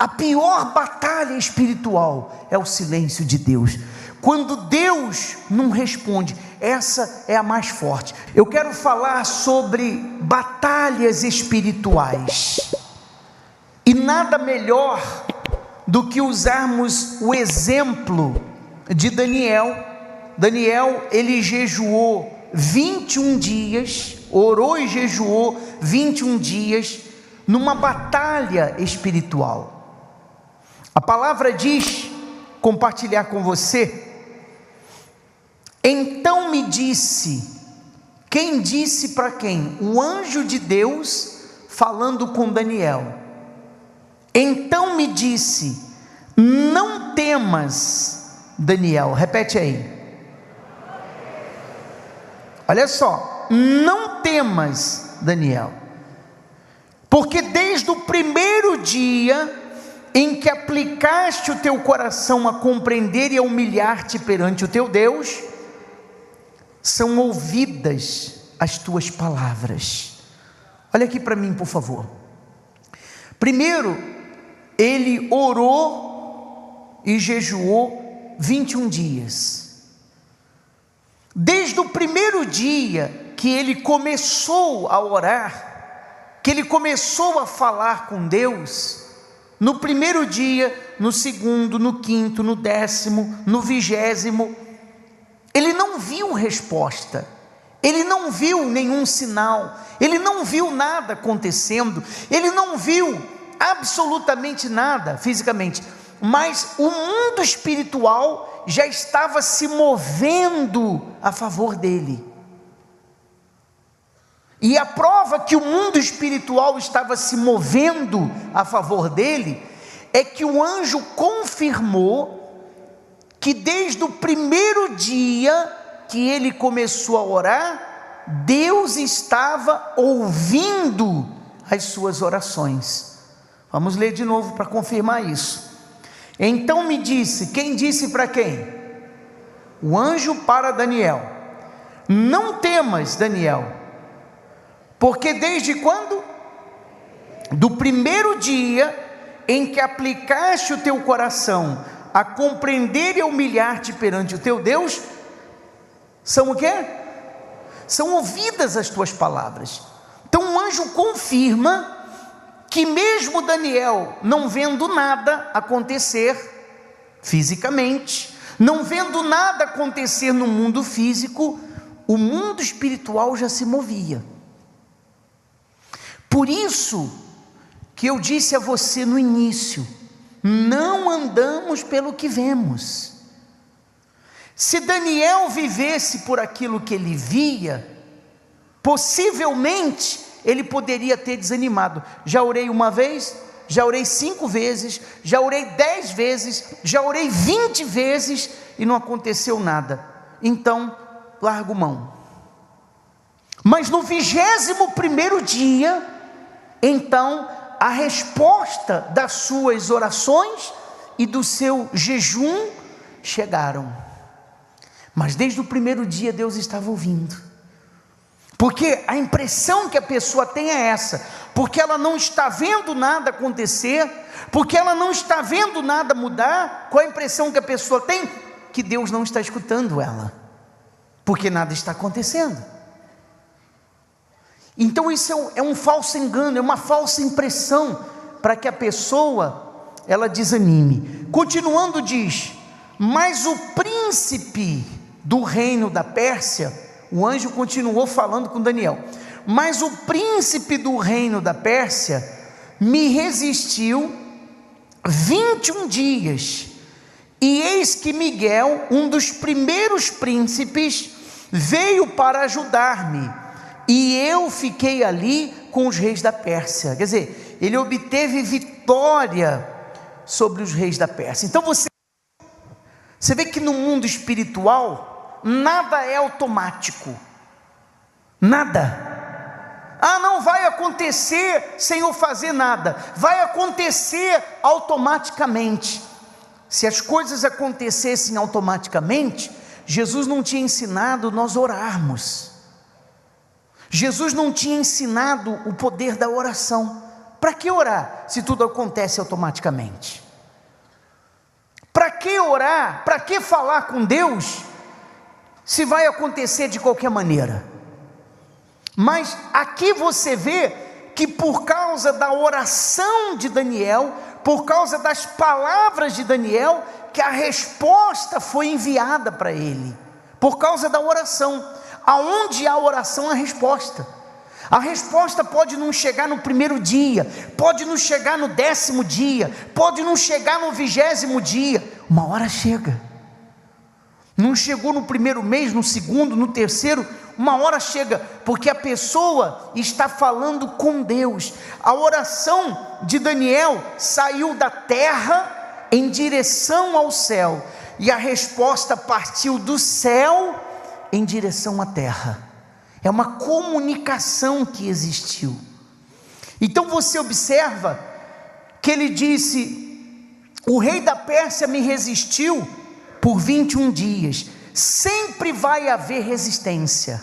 A pior batalha espiritual é o silêncio de Deus. Quando Deus não responde, essa é a mais forte. Eu quero falar sobre batalhas espirituais. E nada melhor do que usarmos o exemplo de Daniel. Daniel, ele jejuou 21 dias, orou e jejuou 21 dias, numa batalha espiritual. A palavra diz, compartilhar com você, então me disse, quem disse para quem? O anjo de Deus falando com Daniel. Então me disse, não temas, Daniel, repete aí, olha só, não temas, Daniel, porque desde o primeiro dia em que aplicaste o teu coração a compreender e a humilhar-te perante o teu Deus, são ouvidas as tuas palavras. Olha aqui para mim, por favor. Primeiro, ele orou e jejuou 21 dias. Desde o primeiro dia que ele começou a orar, que ele começou a falar com Deus, no primeiro dia, no segundo, no quinto, no 10º, no 20º, ele não viu resposta, ele não viu nenhum sinal, ele não viu nada acontecendo, ele não viu absolutamente nada fisicamente, mas o mundo espiritual já estava se movendo a favor dele. E a prova que o mundo espiritual estava se movendo a favor dele é que o anjo confirmou que desde o primeiro dia que ele começou a orar, Deus estava ouvindo as suas orações. Vamos ler de novo para confirmar isso. Então me disse, quem disse para quem? O anjo para Daniel. Não temas, Daniel, porque desde quando? Do primeiro dia em que aplicaste o teu coração a compreender e humilhar-te perante o teu Deus, são o quê? São ouvidas as tuas palavras. Então o anjo confirma que mesmo Daniel não vendo nada acontecer fisicamente, não vendo nada acontecer no mundo físico, o mundo espiritual já se movia. Por isso que eu disse a você no início, não andamos pelo que vemos. Se Daniel vivesse por aquilo que ele via, possivelmente ele poderia ter desanimado. Já orei uma vez, já orei 5 vezes, já orei 10 vezes, já orei 20 vezes e não aconteceu nada. Então, largo mão. Mas no 21º dia, então, a resposta das suas orações e do seu jejum chegaram. Mas desde o primeiro dia Deus estava ouvindo. Porque a impressão que a pessoa tem é essa, porque ela não está vendo nada acontecer, porque ela não está vendo nada mudar, qual a impressão que a pessoa tem? Que Deus não está escutando ela, porque nada está acontecendo. Então isso é um falso engano, é uma falsa impressão, para que a pessoa, ela desanime. Continuando diz, mas o príncipe do reino da Pérsia, o anjo continuou falando com Daniel, mas o príncipe do reino da Pérsia me resistiu 21 dias, e eis que Miguel, um dos primeiros príncipes, veio para ajudar-me, e eu fiquei ali com os reis da Pérsia. Quer dizer, ele obteve vitória sobre os reis da Pérsia. Então você vê que no mundo espiritual nada é automático, nada. Ah, não vai acontecer sem eu fazer nada, vai acontecer automaticamente. Se as coisas acontecessem automaticamente, Jesus não tinha ensinado nós orarmos, Jesus não tinha ensinado o poder da oração, Para que orar se tudo acontece automaticamente? Para que orar? Para que falar com Deus se vai acontecer de qualquer maneira? Mas aqui você vê que por causa da oração de Daniel, por causa das palavras de Daniel, que a resposta foi enviada para ele, por causa da oração. Aonde há oração, há resposta. A resposta pode não chegar no primeiro dia, pode não chegar no 10º dia, pode não chegar no 20º dia, uma hora chega. Não chegou no primeiro mês, no segundo, no terceiro, uma hora chega, porque a pessoa está falando com Deus. A oração de Daniel saiu da terra em direção ao céu, e a resposta partiu do céu em direção à terra. É uma comunicação que existiu. Então você observa que ele disse: o rei da Pérsia me resistiu por 21 dias. Sempre vai haver resistência,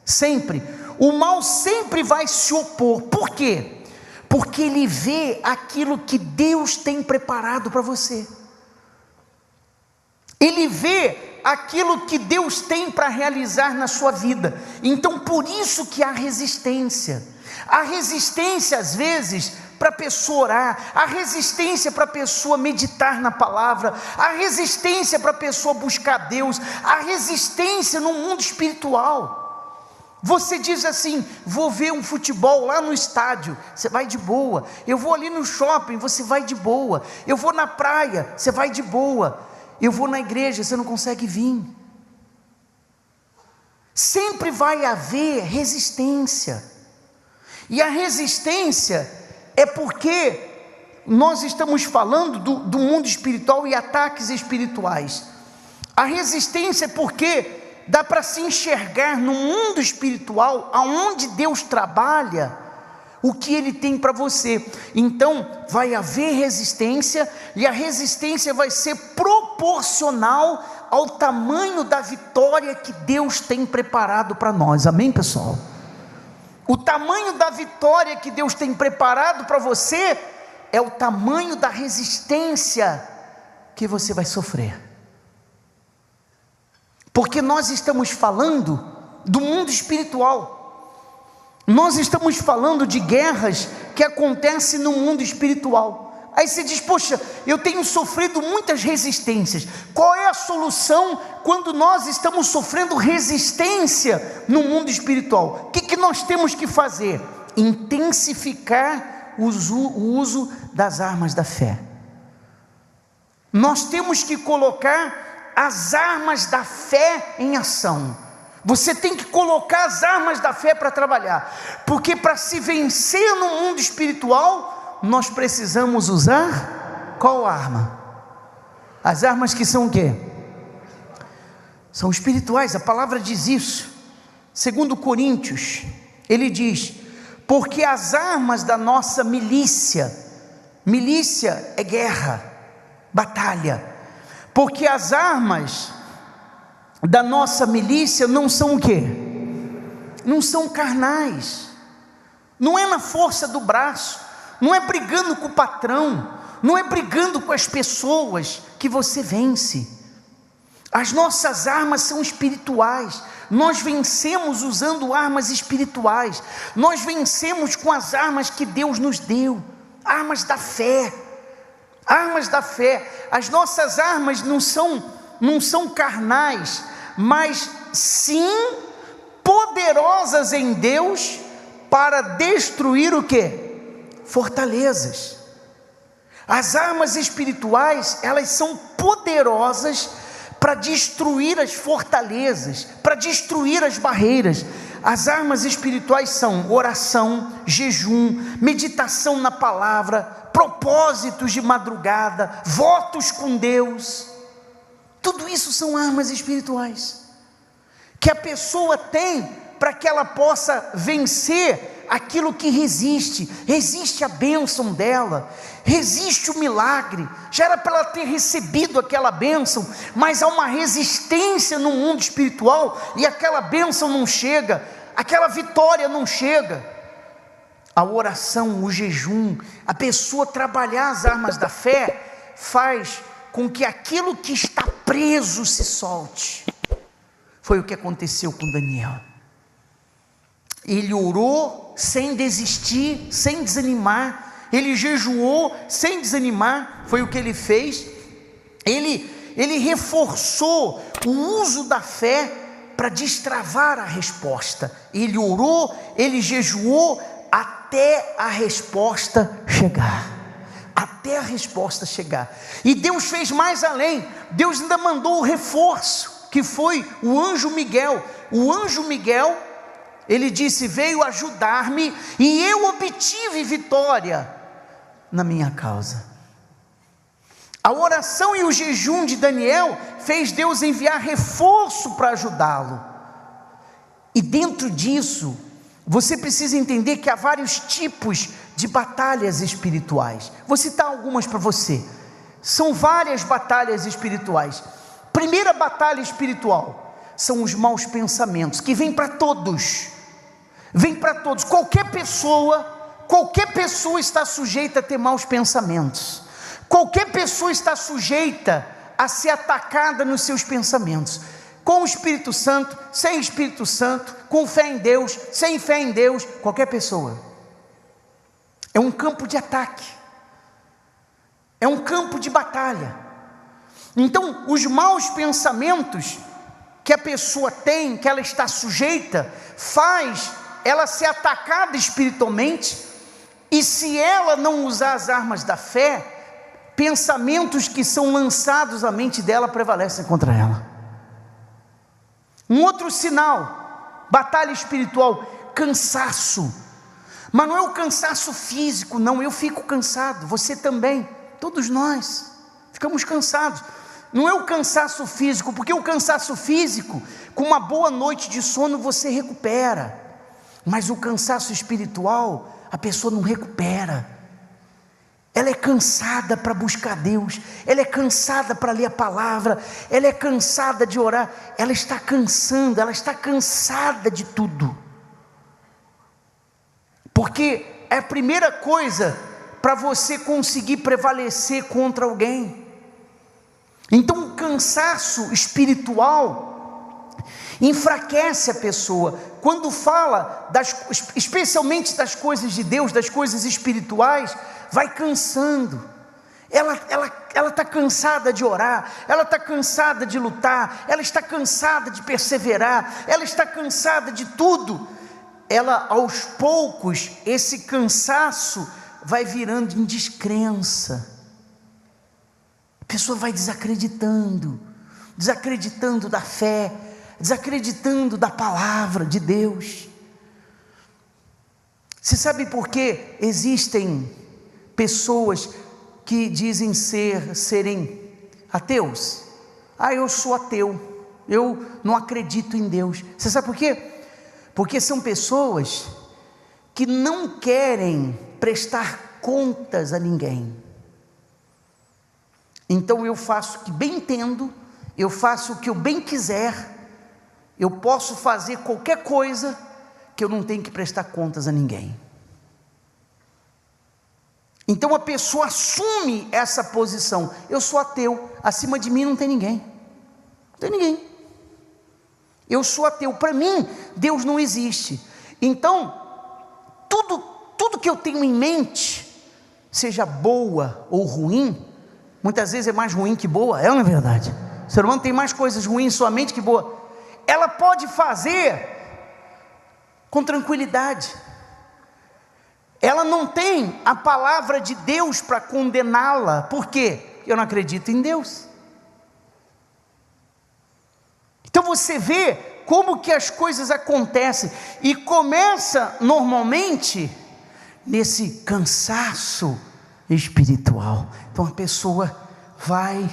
sempre. O mal sempre vai se opor. Por quê? Porque ele vê aquilo que Deus tem preparado para você. Ele vê aquilo que Deus tem para realizar na sua vida. Então por isso que há resistência. Há resistência às vezes para a pessoa orar, há resistência para a pessoa meditar na palavra, há resistência para a pessoa buscar Deus, há resistência no mundo espiritual. Você diz assim: vou ver um futebol lá no estádio, você vai de boa. Eu vou ali no shopping, você vai de boa. Eu vou na praia, você vai de boa. Eu vou na igreja, você não consegue vir. Sempre vai haver resistência. E a resistência é porque nós estamos falando do mundo espiritual e ataques espirituais. A resistência é porque dá para se enxergar no mundo espiritual, aonde Deus trabalha, o que Ele tem para você. Então vai haver resistência, e a resistência vai ser proporcional ao tamanho da vitória que Deus tem preparado para nós. Amém, pessoal? O tamanho da vitória que Deus tem preparado para você é o tamanho da resistência que você vai sofrer. Porque nós estamos falando do mundo espiritual. Nós estamos falando de guerras que acontecem no mundo espiritual. Aí você diz: poxa, eu tenho sofrido muitas resistências. Qual é a solução quando nós estamos sofrendo resistência no mundo espiritual? O que nós temos que fazer? Intensificar o uso das armas da fé. Nós temos que colocar as armas da fé em ação. Você tem que colocar as armas da fé para trabalhar, porque para se vencer no mundo espiritual, nós precisamos usar qual arma? As armas que são o quê? São espirituais. A palavra diz isso. 2 Coríntios, ele diz: porque as armas da nossa milícia é guerra, batalha. Porque as armas da nossa milícia não são o quê? Não são carnais. Não é na força do braço, não é brigando com o patrão, não é brigando com as pessoas que você vence. As nossas armas são espirituais. Nós vencemos usando armas espirituais. Nós vencemos com as armas que Deus nos deu, armas da fé. Armas da fé. As nossas armas não são carnais, mas sim poderosas em Deus para destruir o quê? Fortalezas. As armas espirituais, elas são poderosas para destruir as fortalezas, para destruir as barreiras. As armas espirituais são oração, jejum, meditação na palavra, propósitos de madrugada, votos com Deus. Tudo isso são armas espirituais que a pessoa tem para que ela possa vencer aquilo que resiste a bênção dela, resiste o milagre. Já era para ela ter recebido aquela bênção, mas há uma resistência no mundo espiritual, e aquela bênção não chega, aquela vitória não chega. a oração, o jejum, a pessoa trabalhar as armas da fé, faz com que aquilo que está preso se solte. Foi o que aconteceu com Daniel. Ele orou sem desistir, sem desanimar. Ele jejuou sem desanimar. Foi o que ele fez. Ele reforçou o uso da fé para destravar a resposta. Ele orou, ele jejuou até a resposta chegar. Até a resposta chegar. E Deus fez mais além. Deus ainda mandou o reforço, que foi o anjo Miguel. O anjo Miguel, ele disse: veio ajudar-me e eu obtive vitória na minha causa. A oração e o jejum de Daniel fez Deus enviar reforço para ajudá-lo. E dentro disso, você precisa entender que há vários tipos de batalhas espirituais. Vou citar algumas para você. São várias batalhas espirituais. Primeira batalha espiritual são os maus pensamentos, que vêm para todos. Vem para todos. Qualquer pessoa está sujeita a ter maus pensamentos. Qualquer pessoa está sujeita a ser atacada nos seus pensamentos. Com o Espírito Santo, sem Espírito Santo, com fé em Deus, sem fé em Deus, qualquer pessoa. É um campo de ataque. É um campo de batalha. Então, os maus pensamentos que a pessoa tem, que ela está sujeita, faz ela ser atacada espiritualmente, e se ela não usar as armas da fé, pensamentos que são lançados à mente dela prevalecem contra ela. Um outro sinal, batalha espiritual, cansaço. Mas não é o cansaço físico, não. Eu fico cansado, você também, todos nós ficamos cansados. Não é o cansaço físico, porque o cansaço físico, com uma boa noite de sono você recupera. Mas o cansaço espiritual, a pessoa não recupera. Ela é cansada para buscar Deus, ela é cansada para ler a palavra, ela é cansada de orar, ela está cansando, ela está cansada de tudo. Porque é a primeira coisa para você conseguir prevalecer contra alguém. Então o cansaço espiritual enfraquece a pessoa. Quando fala, especialmente das coisas de Deus, das coisas espirituais, vai cansando. Ela está cansada de orar, ela está cansada de lutar, ela está cansada de perseverar, ela está cansada de tudo. Ela, aos poucos, esse cansaço vai virando em descrença. A pessoa vai desacreditando da fé, desacreditando da palavra de Deus. Você sabe por que existem pessoas que dizem serem ateus? Eu sou ateu, eu não acredito em Deus. Você sabe por quê? Porque são pessoas que não querem prestar contas a ninguém. Então eu faço o que bem entendo, eu faço o que eu bem quiser, eu posso fazer qualquer coisa que eu não tenho que prestar contas a ninguém. Então a pessoa assume essa posição: eu sou ateu, acima de mim não tem ninguém, não tem ninguém, eu sou ateu, para mim Deus não existe. Então tudo que eu tenho em mente, seja boa ou ruim, muitas vezes é mais ruim que boa, não é verdade? O ser humano tem mais coisas ruins em sua mente que boa. Ela pode fazer com tranquilidade. Ela não tem a palavra de Deus para condená-la. Por quê? Eu não acredito em Deus. Então você vê como que as coisas acontecem. E começa normalmente nesse cansaço espiritual. Então a pessoa vai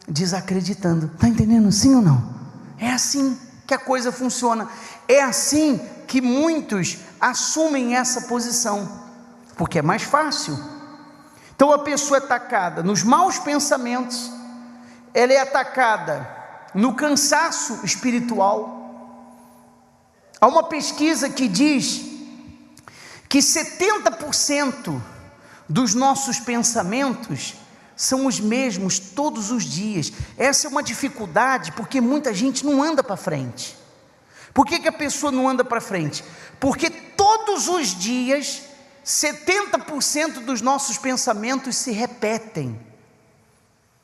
desacreditando. Está entendendo, sim ou não? É assim que a coisa funciona. É assim que muitos assumem essa posição, porque é mais fácil. Então a pessoa é atacada nos maus pensamentos, ela é atacada no cansaço espiritual. Há uma pesquisa que diz que 70% dos nossos pensamentos são os mesmos todos os dias. Essa é uma dificuldade, porque muita gente não anda para frente. Por que a pessoa não anda para frente? Porque todos os dias, 70% dos nossos pensamentos se repetem.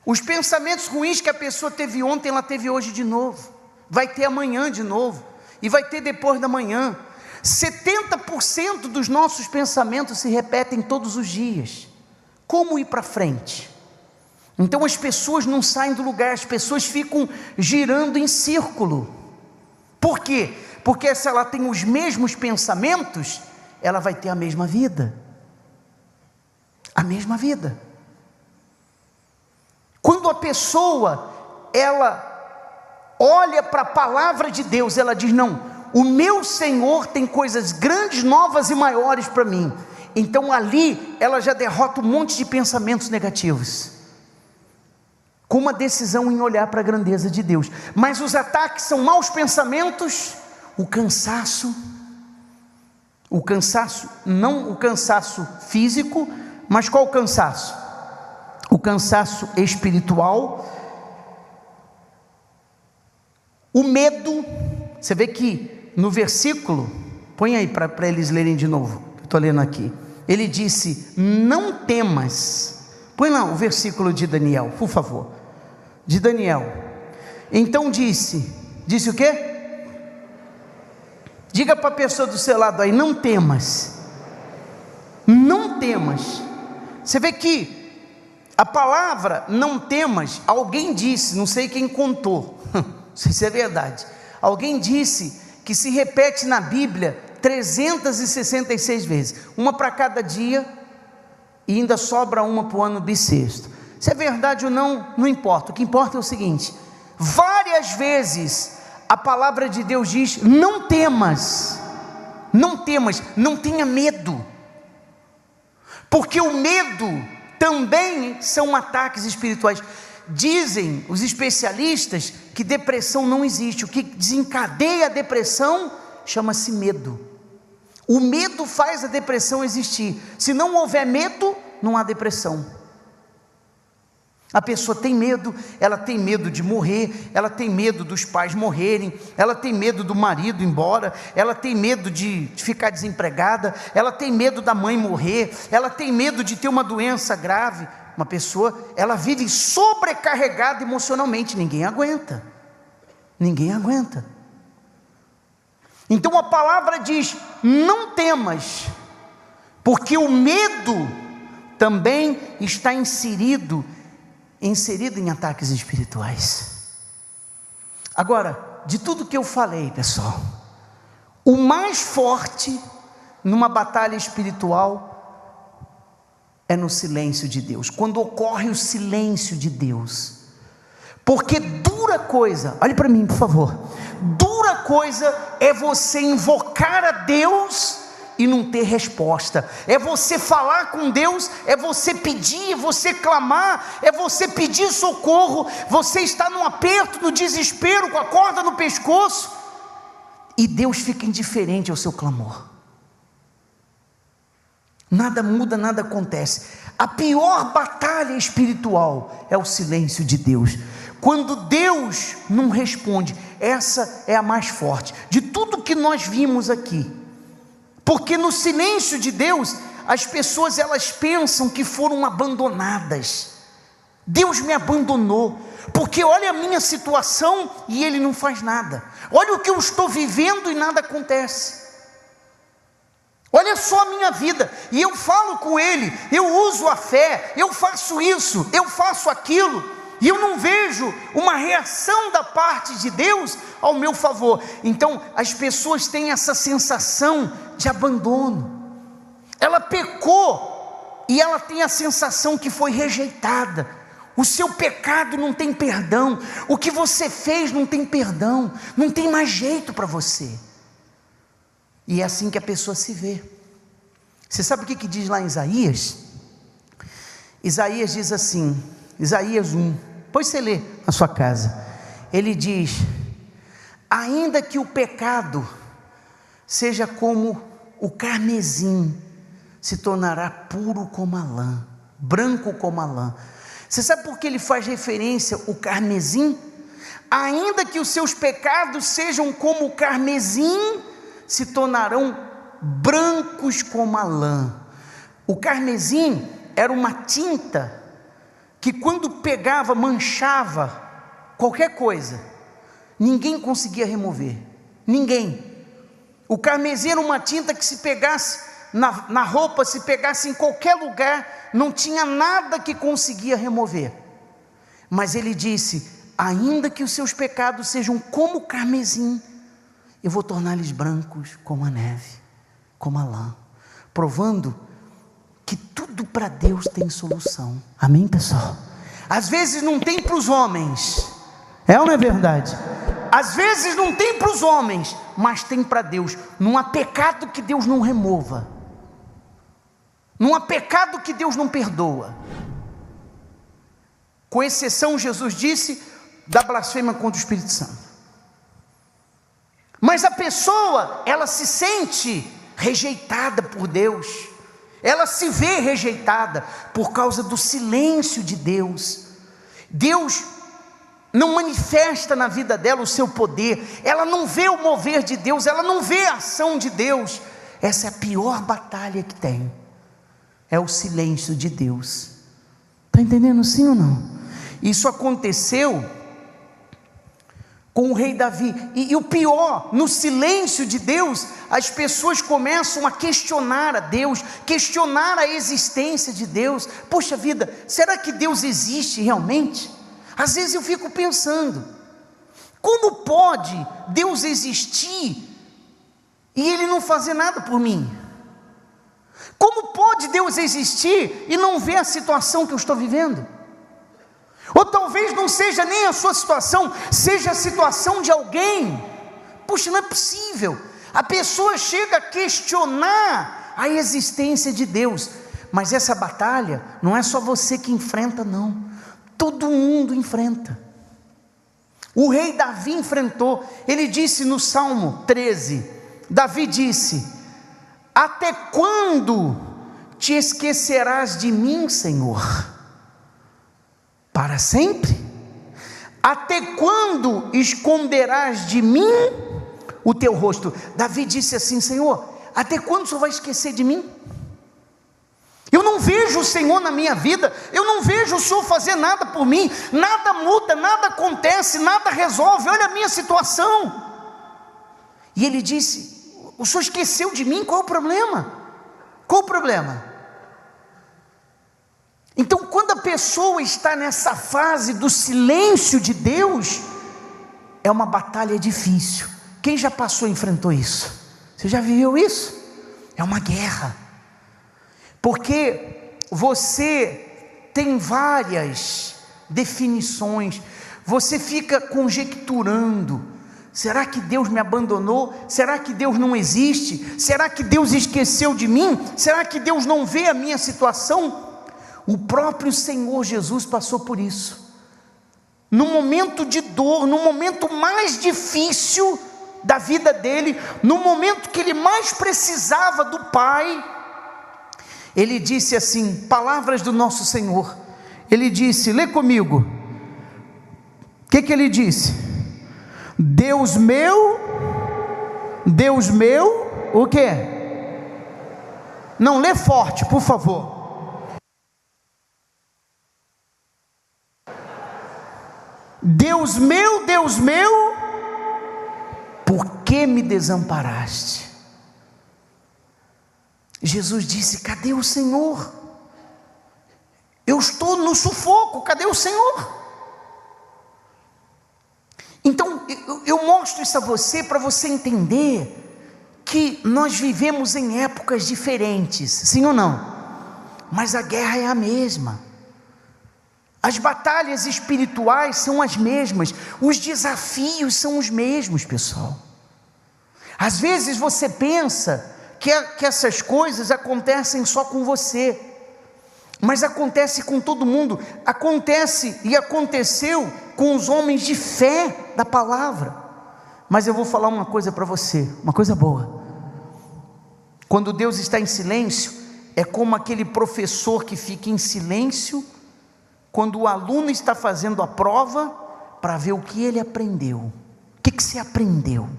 Os pensamentos ruins que a pessoa teve ontem, ela teve hoje de novo, vai ter amanhã de novo, e vai ter depois da manhã. 70% dos nossos pensamentos se repetem todos os dias. Como ir para frente? Então as pessoas não saem do lugar, as pessoas ficam girando em círculo. Por quê? Porque se ela tem os mesmos pensamentos, ela vai ter a mesma vida. A mesma vida. Quando a pessoa, ela olha para a palavra de Deus, ela diz: não, o meu Senhor tem coisas grandes, novas e maiores para mim. Então ali, ela já derrota um monte de pensamentos negativos, com uma decisão em olhar para a grandeza de Deus. Mas os ataques são maus pensamentos, o cansaço, não o cansaço físico, mas qual o cansaço? O cansaço espiritual, o medo. Você vê que no versículo, põe aí para eles lerem de novo, eu estou lendo aqui, ele disse: não temas. Põe lá o versículo de Daniel, por favor, de Daniel. Então disse o quê? Diga para a pessoa do seu lado aí: não temas, não temas. Você vê que a palavra não temas, alguém disse, não sei quem contou, não sei se é verdade, alguém disse que se repete na Bíblia 366 vezes, uma para cada dia, e ainda sobra uma para o ano bissexto. Se é verdade ou não, não importa, o que importa é o seguinte: várias vezes a palavra de Deus diz: não temas, não temas, não tenha medo, porque o medo também são ataques espirituais. Dizem os especialistas que depressão não existe. O que desencadeia a depressão chama-se medo. O medo faz a depressão existir. Se não houver medo, não há depressão. A pessoa tem medo, ela tem medo de morrer, ela tem medo dos pais morrerem, ela tem medo do marido ir embora, ela tem medo de ficar desempregada, ela tem medo da mãe morrer, ela tem medo de ter uma doença grave. Uma pessoa, ela vive sobrecarregada emocionalmente, ninguém aguenta. Então a palavra diz: não temas, porque o medo também está inserido em ataques espirituais. Agora, de tudo que eu falei, pessoal, o mais forte numa batalha espiritual é no silêncio de Deus, quando ocorre o silêncio de Deus. Porque dura coisa, olhe para mim por favor, dura coisa é você invocar a Deus e não ter resposta, é você falar com Deus, é você pedir, é você clamar, é você pedir socorro, você está num aperto, no desespero, com a corda no pescoço, e Deus fica indiferente ao seu clamor. Nada muda, nada acontece. A pior batalha espiritual é o silêncio de Deus. Quando Deus não responde, essa é a mais forte de tudo que nós vimos aqui. Porque no silêncio de Deus, as pessoas elas pensam que foram abandonadas. Deus me abandonou, porque olha a minha situação e Ele não faz nada. Olha o que eu estou vivendo e nada acontece. Olha só a minha vida, e eu falo com Ele, eu uso a fé, eu faço isso, eu faço aquilo, e eu não vejo uma reação da parte de Deus ao meu favor. Então as pessoas têm essa sensação de abandono. Ela pecou e ela tem a sensação que foi rejeitada. O seu pecado não tem perdão, o que você fez não tem perdão, não tem mais jeito para você. E é assim que a pessoa se vê. Você sabe o que diz lá em Isaías? Isaías diz assim, Isaías 1, depois você lê na sua casa. Ele diz: ainda que o pecado seja como o carmesim, se tornará puro como a lã, branco como a lã. Você sabe por que ele faz referência ao carmesim? Ainda que os seus pecados sejam como o carmesim, se tornarão brancos como a lã. O carmesim era uma tinta que quando pegava, manchava qualquer coisa, ninguém conseguia remover, ninguém. O carmesim era uma tinta que se pegasse na roupa, se pegasse em qualquer lugar, não tinha nada que conseguia remover. Mas ele disse: ainda que os seus pecados sejam como o carmesim, eu vou torná-los brancos como a neve, como a lã, provando que tudo para Deus tem solução. Amém, pessoal? Às vezes não tem para os homens, é ou não é verdade? Às vezes não tem para os homens, mas tem para Deus. Não há pecado que Deus não remova, não há pecado que Deus não perdoa, com exceção, Jesus disse, da blasfêmia contra o Espírito Santo. Mas a pessoa, ela se sente rejeitada por Deus, ela se vê rejeitada por causa do silêncio de Deus. Deus não manifesta na vida dela o seu poder, ela não vê o mover de Deus, ela não vê a ação de Deus. Essa é a pior batalha que tem, é o silêncio de Deus. Está entendendo sim ou não? Isso aconteceu com o rei Davi, e o pior, no silêncio de Deus, as pessoas começam a questionar a Deus, questionar a existência de Deus. Poxa vida, será que Deus existe realmente? Às vezes eu fico pensando, como pode Deus existir e Ele não fazer nada por mim? Como pode Deus existir e não ver a situação que eu estou vivendo? Ou talvez não seja nem a sua situação, seja a situação de alguém. Puxa, não é possível. A pessoa chega a questionar a existência de Deus. Mas essa batalha não é só você que enfrenta, não. Todo mundo enfrenta. O rei Davi enfrentou. Ele disse no Salmo 13, Davi disse: até quando te esquecerás de mim, Senhor? Para sempre? Até quando esconderás de mim o teu rosto? Davi disse assim: Senhor, até quando o Senhor vai esquecer de mim? Eu não vejo o Senhor na minha vida, eu não vejo o Senhor fazer nada por mim, nada muda, nada acontece, nada resolve, olha a minha situação. E ele disse: o Senhor esqueceu de mim, qual o problema? Qual o problema? Então, quando a pessoa está nessa fase do silêncio de Deus, é uma batalha difícil. Quem já passou e enfrentou isso? Você já viveu isso? É uma guerra, porque você tem várias definições, você fica conjecturando: será que Deus me abandonou? Será que Deus não existe? Será que Deus esqueceu de mim? Será que Deus não vê a minha situação? O próprio Senhor Jesus passou por isso, no momento de dor, no momento mais difícil da vida dele, no momento que ele mais precisava do Pai. Ele disse assim, palavras do nosso Senhor, ele disse, lê comigo, o que ele disse? Deus meu, o quê? Não, lê forte, por favor. Deus meu, por que me desamparaste? Jesus disse: cadê o Senhor? Eu estou no sufoco, cadê o Senhor? Então eu mostro isso a você para você entender que nós vivemos em épocas diferentes, sim ou não? Mas a guerra é a mesma. As batalhas espirituais são as mesmas, os desafios são os mesmos, pessoal. Às vezes você pensa que essas coisas acontecem só com você, mas acontece com todo mundo, acontece e aconteceu com os homens de fé da palavra. Mas eu vou falar uma coisa para você, uma coisa boa. Quando Deus está em silêncio, é como aquele professor que fica em silêncio quando o aluno está fazendo a prova para ver o que ele aprendeu. O que você aprendeu? O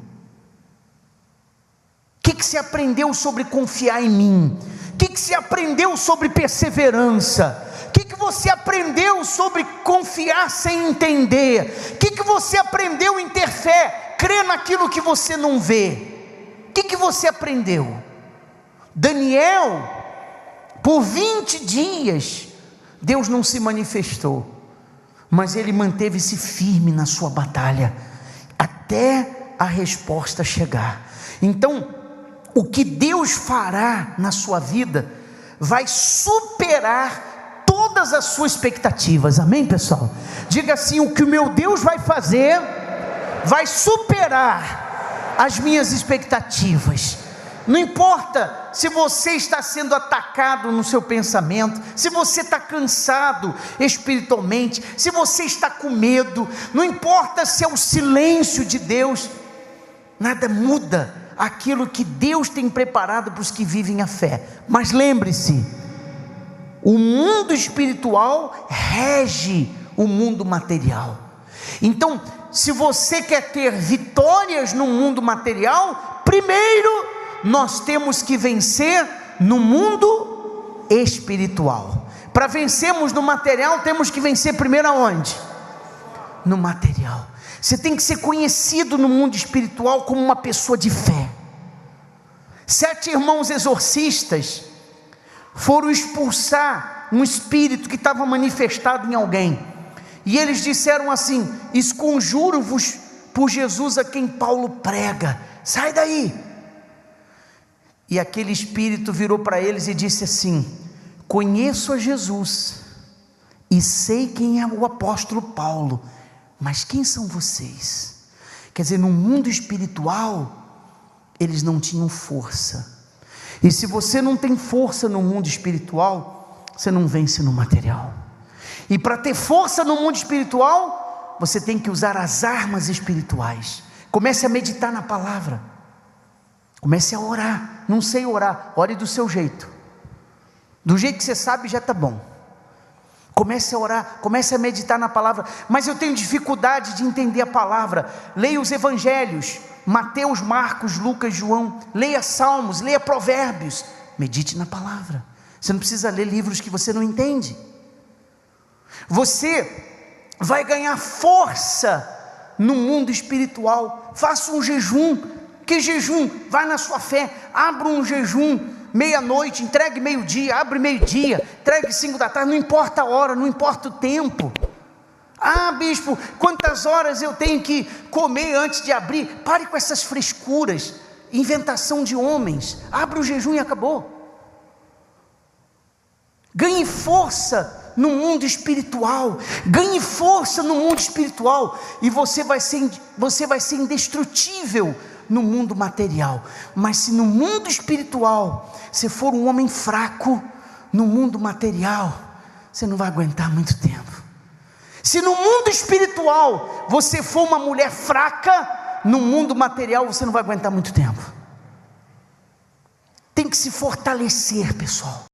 que você aprendeu sobre confiar em mim? O que você aprendeu sobre perseverança? O que você aprendeu sobre confiar sem entender? O que você aprendeu em ter fé, crer naquilo que você não vê? O que você aprendeu? Daniel, por 20 dias, Deus não se manifestou, mas ele manteve-se firme na sua batalha, até a resposta chegar. Então, o que Deus fará na sua vida, vai superar todas as suas expectativas, amém pessoal? Diga assim: o que o meu Deus vai fazer, vai superar as minhas expectativas. Não importa se você está sendo atacado no seu pensamento, se você está cansado espiritualmente, se você está com medo, não importa se é o silêncio de Deus, nada muda aquilo que Deus tem preparado para os que vivem a fé. Mas lembre-se, o mundo espiritual rege o mundo material. Então, se você quer ter vitórias no mundo material, primeiro nós temos que vencer no mundo espiritual. Para vencermos no material, temos que vencer primeiro aonde? No material. Você tem que ser conhecido no mundo espiritual como uma pessoa de fé. 7 irmãos exorcistas foram expulsar um espírito que estava manifestado em alguém, e eles disseram assim: esconjuro-vos por Jesus a quem Paulo prega, sai daí. E aquele espírito virou para eles e disse assim: conheço a Jesus e sei quem é o apóstolo Paulo, mas quem são vocês? Quer dizer, no mundo espiritual eles não tinham força. E se você não tem força no mundo espiritual, você não vence no material. E para ter força no mundo espiritual, você tem que usar as armas espirituais. Comece a meditar na palavra, comece a orar. Não sei orar, ore do seu jeito, do jeito que você sabe já está bom. Comece a orar, comece a meditar na palavra. Mas eu tenho dificuldade de entender a palavra. Leia os evangelhos, Mateus, Marcos, Lucas, João. Leia Salmos, leia Provérbios. Medite na palavra. Você não precisa ler livros que você não entende. Você vai ganhar força no mundo espiritual. Faça um jejum. Que jejum? Vai na sua fé. Abra um jejum meia-noite, entregue meio-dia, abre meio-dia, entregue 5 da tarde, não importa a hora, não importa o tempo. Ah, bispo, quantas horas eu tenho que comer antes de abrir? Pare com essas frescuras, inventação de homens. Abre o jejum e acabou. Ganhe força no mundo espiritual, ganhe força no mundo espiritual, e você vai ser indestrutível no mundo material. Mas se no mundo espiritual você for um homem fraco, no mundo material você não vai aguentar muito tempo. Se no mundo espiritual você for uma mulher fraca, no mundo material você não vai aguentar muito tempo. Tem que se fortalecer, pessoal.